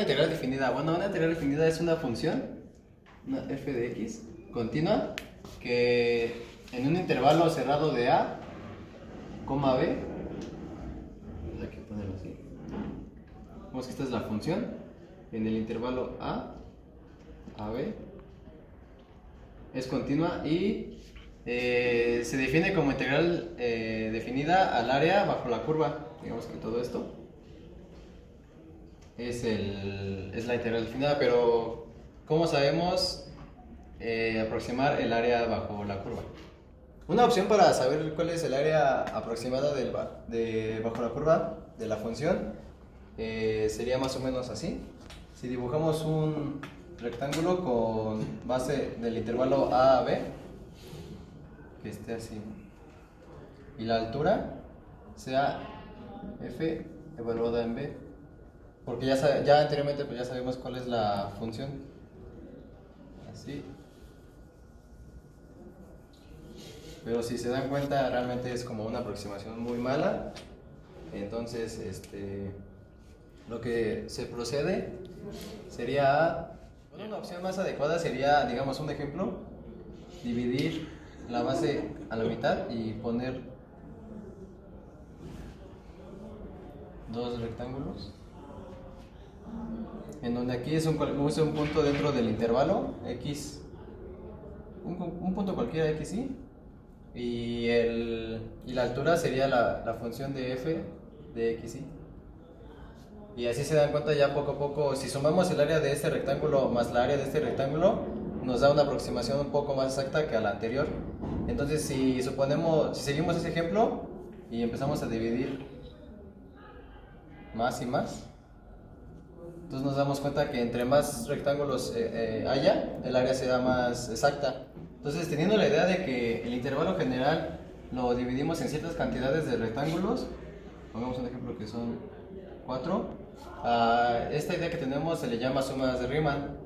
Integral definida. Bueno, una integral definida es una función, una f de x continua, que en un intervalo cerrado de a, coma b, hay que ponerlo así. Vemos que esta es la función en el intervalo a b, es continua y se define como integral definida al área bajo la curva. Digamos que todo esto es la integral definida, pero ¿cómo sabemos aproximar el área bajo la curva? Una opción para saber cuál es el área aproximada bajo la curva de la función sería más o menos así. Si dibujamos un rectángulo con base del intervalo a a b, que esté así, y la altura sea f evaluada en b, porque ya anteriormente pues ya sabemos cuál es la función, así. Pero si se dan cuenta, realmente es como una aproximación muy mala. Entonces, lo que se procede sería, bueno, una opción más adecuada sería, digamos, un ejemplo, dividir la base a la mitad y poner dos rectángulos, en donde aquí es un punto dentro del intervalo x, un punto cualquiera x y la altura sería la función de f de x y así se dan cuenta ya poco a poco. Si sumamos el área de este rectángulo más la área de este rectángulo, nos da una aproximación un poco más exacta que a la anterior. Entonces si seguimos ese ejemplo y empezamos a dividir más y más, entonces nos damos cuenta que entre más rectángulos haya, el área será más exacta. Entonces, teniendo la idea de que el intervalo general lo dividimos en ciertas cantidades de rectángulos, pongamos un ejemplo que son 4, a esta idea que tenemos se le llama sumas de Riemann.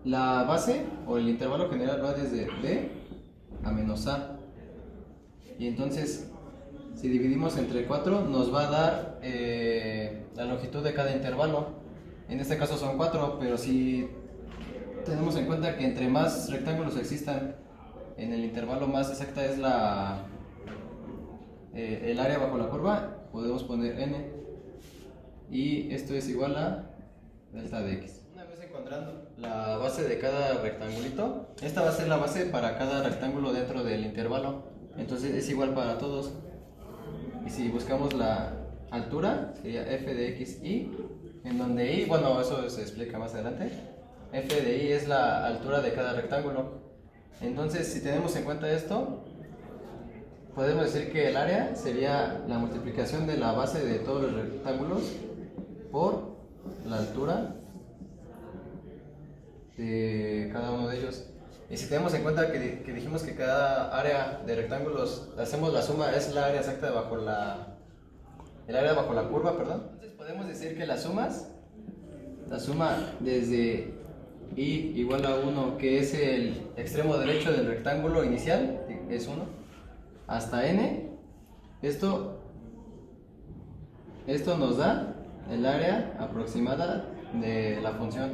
La base o el intervalo general va desde b a menos a, y entonces si dividimos entre 4 nos va a dar la longitud de cada intervalo. En este caso son 4, pero si tenemos en cuenta que entre más rectángulos existan en el intervalo, más exacta es el área bajo la curva, podemos poner n, y esto es igual a delta de x. Una vez encontrando la base de cada rectangulito, esta va a ser la base para cada rectángulo dentro del intervalo, entonces es igual para todos. Y si buscamos la altura, sería f de x y, en donde y, bueno, eso se explica más adelante, f de y es la altura de cada rectángulo. Entonces, si tenemos en cuenta esto, podemos decir que el área sería la multiplicación de la base de todos los rectángulos por la altura de cada uno de ellos. Y si tenemos en cuenta que dijimos que cada área de rectángulos, hacemos la suma, es la área exacta el área bajo la curva, perdón. Entonces podemos decir que la suma desde y igual a 1, que es el extremo derecho del rectángulo inicial, es 1, hasta n, esto nos da el área aproximada de la función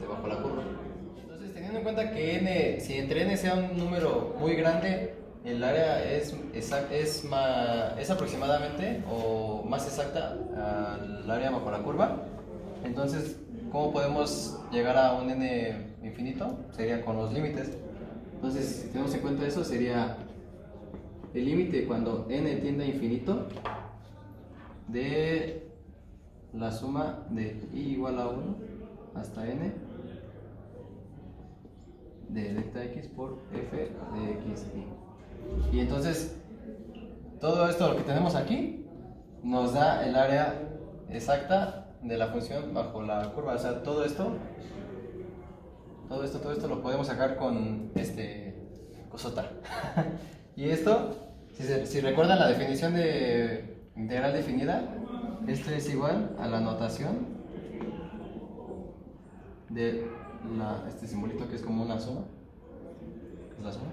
de bajo la curva. Entonces, teniendo en cuenta que n, si entre n sea un número muy grande, el área es aproximadamente o más exacta al área bajo la curva, entonces, ¿cómo podemos llegar a un n infinito? Sería con los límites. Entonces, si tenemos en cuenta eso, sería el límite cuando n tiende a infinito de la suma de y igual a 1 hasta n de delta x por f de x y entonces todo esto lo que tenemos aquí nos da el área exacta de la función bajo la curva. O sea, todo esto lo podemos sacar con cosota. Y esto, si recuerdan la definición de integral definida, esto es igual a la notación de este simbolito que es como una suma, es la suma,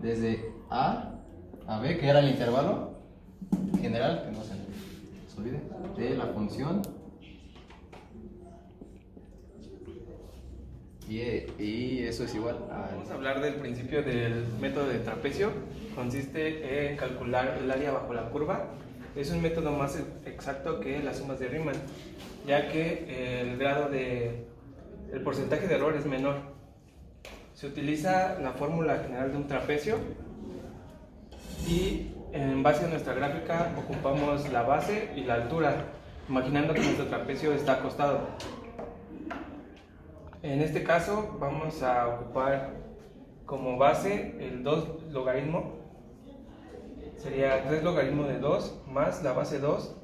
desde a b, que era el intervalo general, que no sé, nos olvide, de la función y eso es igual a... Vamos a hablar del principio del método de trapecio. Consiste en calcular el área bajo la curva. Es un método más exacto que las sumas de Riemann, ya que el porcentaje de error es menor. Se utiliza la fórmula general de un trapecio y en base a nuestra gráfica ocupamos la base y la altura, imaginando que nuestro trapecio está acostado. En este caso vamos a ocupar como base el 2 logaritmo, sería 3 logaritmo de 2 más la base 2,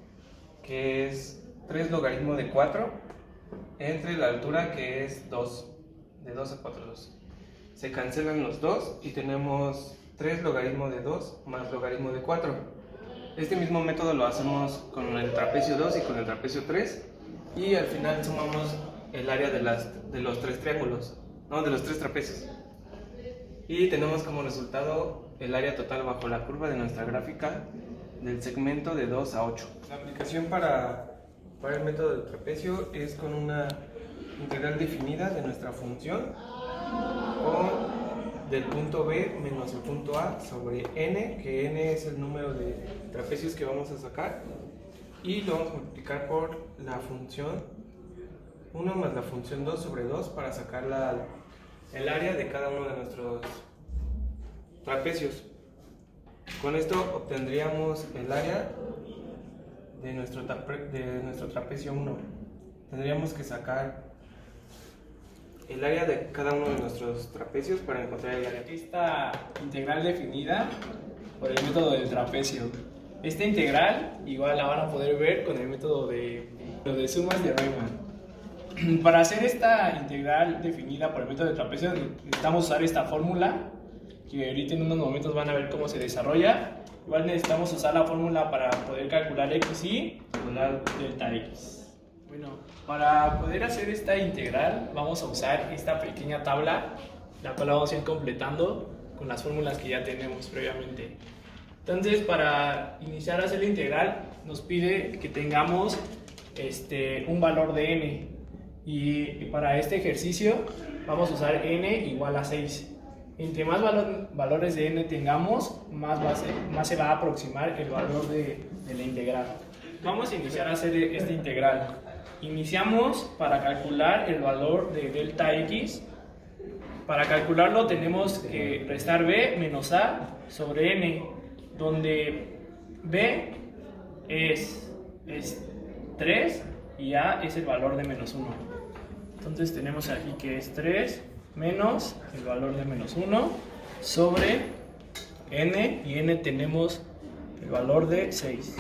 que es 3 logaritmo de 4, entre la altura, que es 2, de 2 a 4, 2. Se cancelan los 2 y tenemos 3 logaritmo de 2 más logaritmo de 4. Este mismo método lo hacemos con el trapecio 2 y con el trapecio 3, y al final sumamos el área de los 3 triángulos, no, de los 3 trapecios. Y tenemos como resultado el área total bajo la curva de nuestra gráfica del segmento de 2 a 8. La aplicación para el método de trapecio es con una integral definida de nuestra función con del punto B menos el punto A sobre n, que n es el número de trapecios que vamos a sacar, y lo vamos a multiplicar por la función 1 más la función 2 sobre 2 para sacar el área de cada uno de nuestros trapecios. Con esto obtendríamos el área de nuestro trapecio 1. Tendríamos que sacar el área de cada uno de nuestros trapecios para encontrar el área. Esta integral definida por el método del trapecio. Esta integral igual la van a poder ver con el método de sumas de Riemann. Para hacer esta integral definida por el método de trapecio necesitamos usar esta fórmula, que ahorita en unos momentos van a ver cómo se desarrolla. Igual necesitamos usar la fórmula para poder calcular x y calcular delta x. Bueno, para poder hacer esta integral vamos a usar esta pequeña tabla, la cual vamos a ir completando con las fórmulas que ya tenemos previamente. Entonces, para iniciar a hacer la integral nos pide que tengamos un valor de n. Y para este ejercicio vamos a usar n igual a 6. Entre más valores de n tengamos, más se va a aproximar el valor de la integral. Vamos a iniciar a hacer esta integral. Iniciamos para calcular el valor de delta x. Para calcularlo tenemos que restar b menos a sobre n, donde b es 3 y a es el valor de menos 1. Entonces tenemos aquí que es 3 menos el valor de menos 1 sobre n, y n tenemos el valor de 6.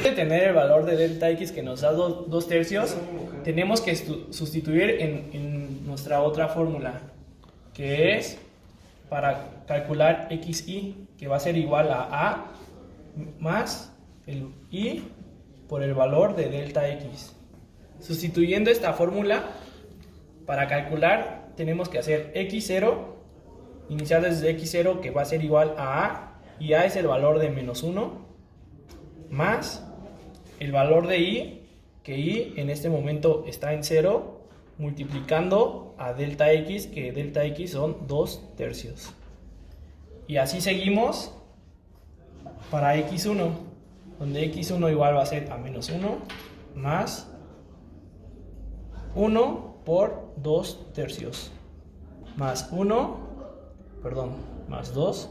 De tener el valor de delta x que nos da 2 tercios, tenemos que sustituir en nuestra otra fórmula, que es para calcular xy, que va a ser igual a más el y por el valor de delta x. Sustituyendo esta fórmula, para calcular tenemos que hacer x0, iniciar desde x0, que va a ser igual a, y a es el valor de menos 1, más el valor de y, que y en este momento está en 0, multiplicando a delta x, que delta x son 2 tercios. Y así seguimos para x1, donde x1 igual va a ser a menos 1, más 1 por 2 tercios, más 2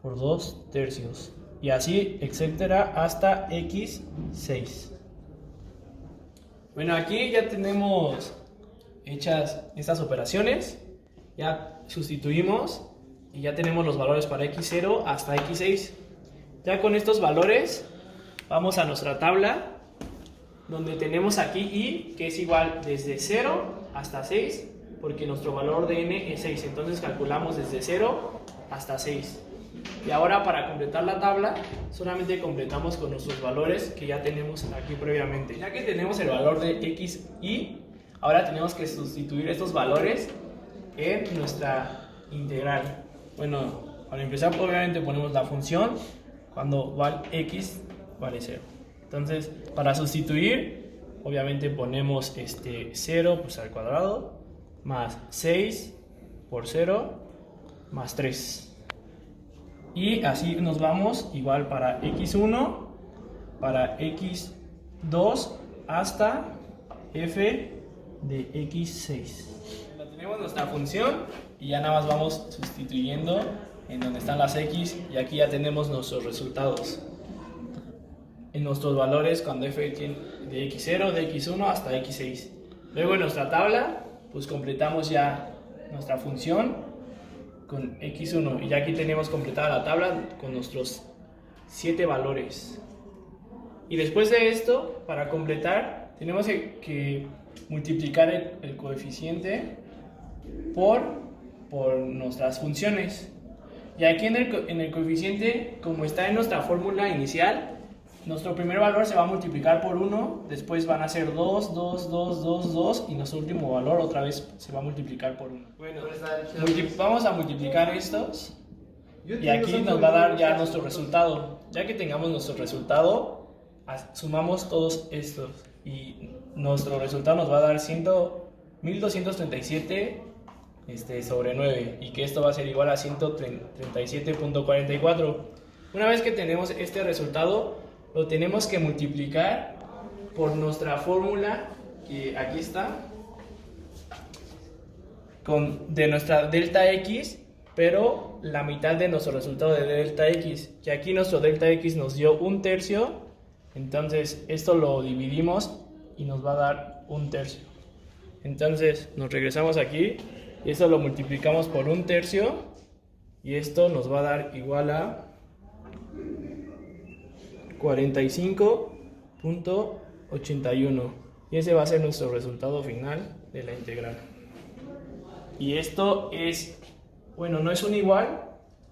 por 2 tercios, y así, etcétera, hasta x6. Bueno, aquí ya tenemos hechas estas operaciones, ya sustituimos y ya tenemos los valores para x0 hasta x6. Ya con estos valores vamos a nuestra tabla, donde tenemos aquí y, que es igual desde 0 hasta 6, porque nuestro valor de n es 6, entonces calculamos desde 0 hasta 6. Y ahora, para completar la tabla, solamente completamos con nuestros valores que ya tenemos aquí previamente. Ya que tenemos el valor de x y, ahora tenemos que sustituir estos valores en nuestra integral. Bueno, para empezar, obviamente ponemos la función cuando x vale 0. Entonces, para sustituir, obviamente ponemos 0 pues, al cuadrado, más 6 por 0, más 3. Y así nos vamos, igual para x1, para x2, hasta f de x6. Tenemos nuestra función y ya nada más vamos sustituyendo en donde están las x, y aquí ya tenemos nuestros resultados en nuestros valores cuando f tiene de x0, de x1 hasta x6. Luego en nuestra tabla pues completamos ya nuestra función con x1, y ya aquí tenemos completada la tabla con nuestros 7 valores. Y después de esto, para completar, tenemos que multiplicar el coeficiente por nuestras funciones. Y aquí en el coeficiente, como está en nuestra fórmula inicial, nuestro primer valor se va a multiplicar por 1, después van a ser 2, 2, 2, 2, 2, y nuestro último valor otra vez se va a multiplicar por 1. Bueno, vamos a multiplicar estos, y aquí nos va a dar ya nuestro resultado. Ya que tengamos nuestro resultado, sumamos todos estos, y nuestro resultado nos va a dar 1237 sobre 9, y que esto va a ser igual a 137.44. Una vez que tenemos este resultado, lo tenemos que multiplicar por nuestra fórmula, que aquí está, de nuestra delta x, pero la mitad de nuestro resultado de delta x, que aquí nuestro delta x nos dio 1/3, entonces esto lo dividimos y nos va a dar 1/3. Entonces nos regresamos aquí, y esto lo multiplicamos por 1/3, y esto nos va a dar igual a 45.81, y ese va a ser nuestro resultado final de la integral. Y esto es, bueno, no es un igual,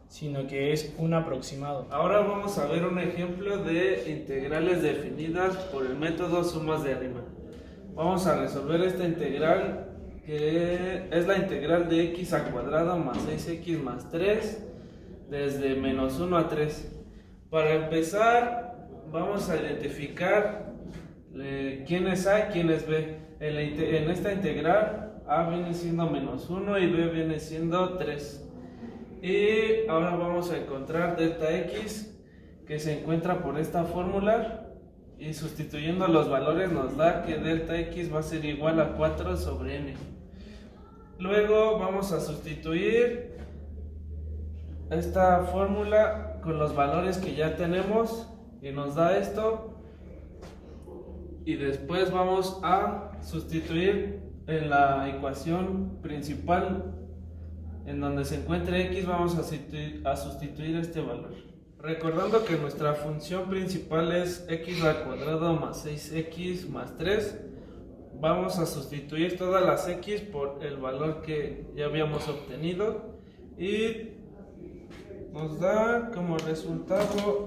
sino que es un aproximado. Ahora vamos a ver un ejemplo de integrales definidas por el método sumas de Riemann. Vamos a resolver esta integral, que es la integral de x al cuadrado más 6x más 3 desde menos 1 a 3. Para empezar, vamos a identificar quién es A y quién es B. En esta integral, A viene siendo menos 1 y B viene siendo 3. Y ahora vamos a encontrar delta x, que se encuentra por esta fórmula, y sustituyendo los valores nos da que delta x va a ser igual a 4 sobre n. Luego vamos a sustituir esta fórmula con los valores que ya tenemos, y nos da esto. Y después vamos a sustituir en la ecuación principal, en donde se encuentre x, vamos a sustituir este valor. Recordando que nuestra función principal es x al cuadrado más 6x más 3, vamos a sustituir todas las x por el valor que ya habíamos obtenido, y nos da como resultado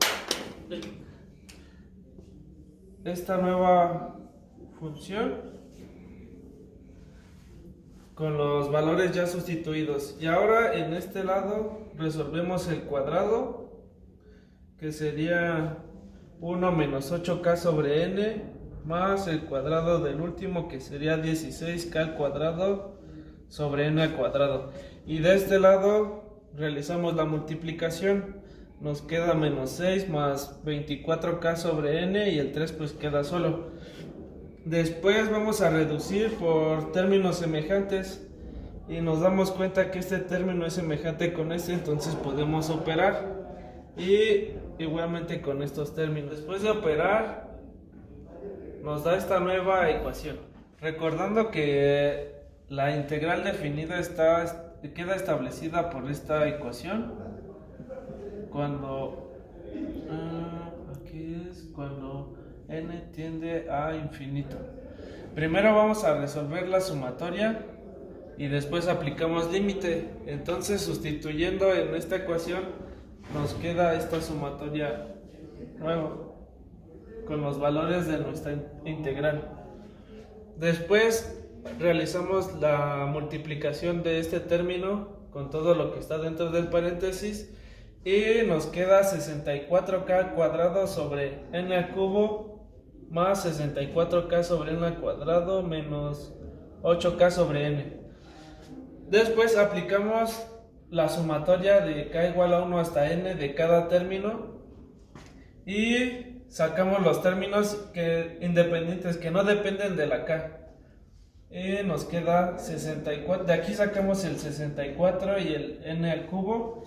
esta nueva función con los valores ya sustituidos. Y ahora en este lado resolvemos el cuadrado, que sería 1 menos 8k sobre n, más el cuadrado del último, que sería 16k al cuadrado sobre n al cuadrado. Y de este lado realizamos la multiplicación, nos queda menos 6 más 24k sobre n, y el 3 pues queda solo. Después vamos a reducir por términos semejantes, y nos damos cuenta que este término es semejante con este, entonces podemos operar, y igualmente con estos términos. Después de operar nos da esta nueva ecuación. Recordando que la integral definida queda establecida por esta ecuación cuando cuando n tiende a infinito. Primero vamos a resolver la sumatoria y después aplicamos límite. Entonces, sustituyendo en esta ecuación, nos queda esta sumatoria nueva con los valores de nuestra integral. Después realizamos la multiplicación de este término con todo lo que está dentro del paréntesis, y nos queda 64k al cuadrado sobre n al cubo más 64k sobre n al cuadrado menos 8k sobre n. Después aplicamos la sumatoria de k igual a 1 hasta n de cada término y sacamos los términos independientes que no dependen de la k. Y nos queda 64, de aquí sacamos el 64 y el n al cubo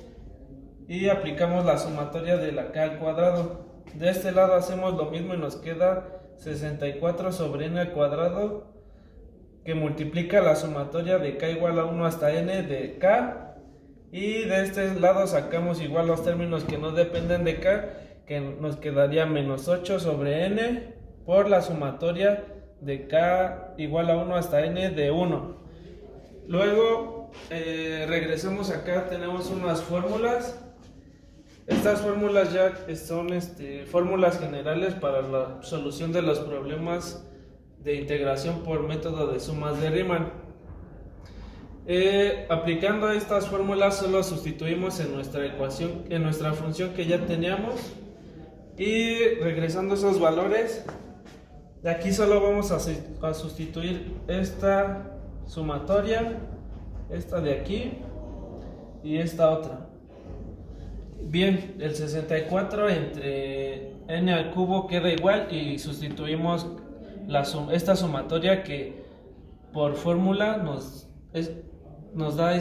y aplicamos la sumatoria de la k al cuadrado. De este lado hacemos lo mismo y nos queda 64 sobre n al cuadrado, que multiplica la sumatoria de k igual a 1 hasta n de k, y de este lado sacamos igual los términos que no dependen de k, que nos quedaría menos 8 sobre n por la sumatoria de k igual a 1 hasta n de 1. Luego regresamos acá, tenemos unas fórmulas. Estas fórmulas ya son fórmulas generales para la solución de los problemas de integración por método de sumas de Riemann. Aplicando estas fórmulas solo sustituimos en nuestra ecuación, en nuestra función que ya teníamos, y regresando esos valores, de aquí solo vamos a sustituir esta sumatoria, esta de aquí y esta otra. Bien, el 64 entre n al cubo queda igual y sustituimos esta sumatoria que por fórmula nos da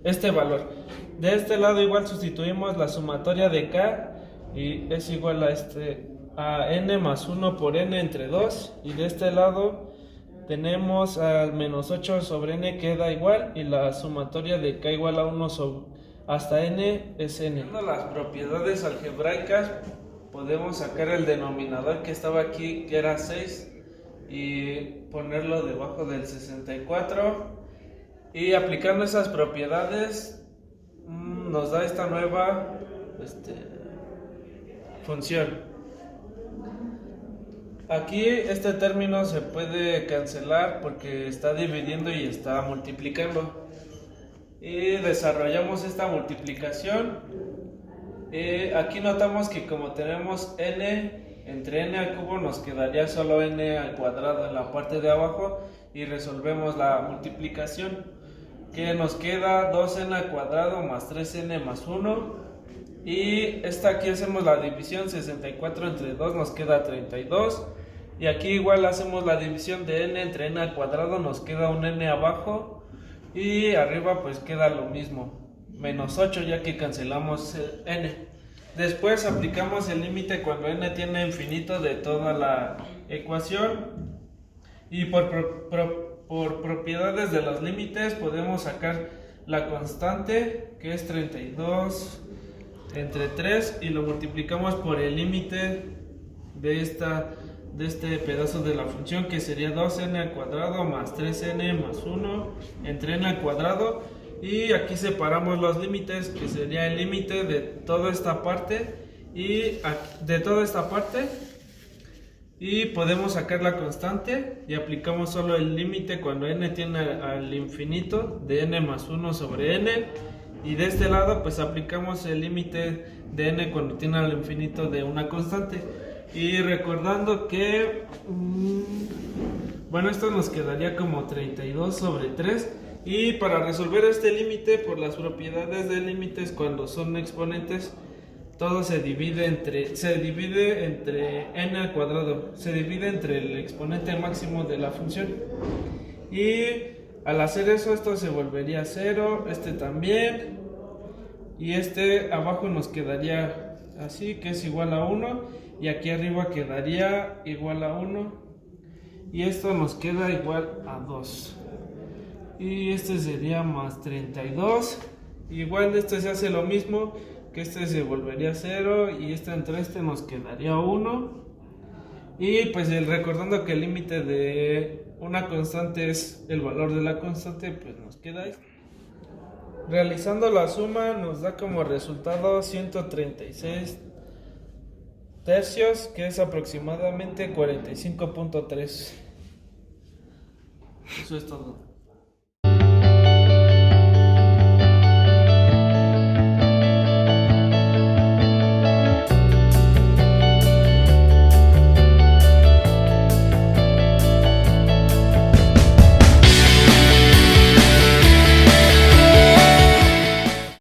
este valor. De este lado igual sustituimos la sumatoria de k y es igual a n más 1 por n entre 2, y de este lado tenemos al menos 8 sobre n queda igual y la sumatoria de k igual a 1 hasta n es n. Viendo las propiedades algebraicas podemos sacar el denominador que estaba aquí, que era 6, y ponerlo debajo del 64, y aplicando esas propiedades nos da esta nueva función. Aquí este término se puede cancelar porque está dividiendo y está multiplicando. Y desarrollamos esta multiplicación. Aquí notamos que como tenemos n, entre n al cubo nos quedaría solo n al cuadrado en la parte de abajo, y resolvemos la multiplicación, que nos queda 2n al cuadrado más 3n más 1, y aquí hacemos la división, 64 entre 2 nos queda 32, y aquí igual hacemos la división de n entre n al cuadrado, nos queda un n abajo, y arriba pues queda lo mismo, menos 8, ya que cancelamos el n. Después aplicamos el límite cuando n tiene infinito de toda la ecuación, y por propiedades de los límites podemos sacar la constante, que es 32 entre 3, y lo multiplicamos por el límite de este pedazo de la función, que sería 2n al cuadrado más 3n más 1 entre n al cuadrado, y aquí separamos los límites, que sería el límite de toda esta parte y podemos sacar la constante, y aplicamos solo el límite cuando n tiene al infinito de n más 1 sobre n, y de este lado pues aplicamos el límite de n cuando tiene al infinito de una constante. Y recordando que bueno, esto nos quedaría como 32 sobre 3, y para resolver este límite, por las propiedades de límites cuando son exponentes, todo se divide entre n al cuadrado, se divide entre el exponente máximo de la función, y al hacer eso esto se volvería 0, este también, y este abajo nos quedaría así, que es igual a 1, y aquí arriba quedaría igual a 1, y esto nos queda igual a 2, y este sería más 32, igual de este se hace lo mismo, que este se volvería 0, y entre este nos quedaría 1, y pues recordando que el límite de una constante es el valor de la constante, pues nos queda esto. Realizando la suma nos da como resultado 136 tercios, que es aproximadamente 45.3. Eso es todo.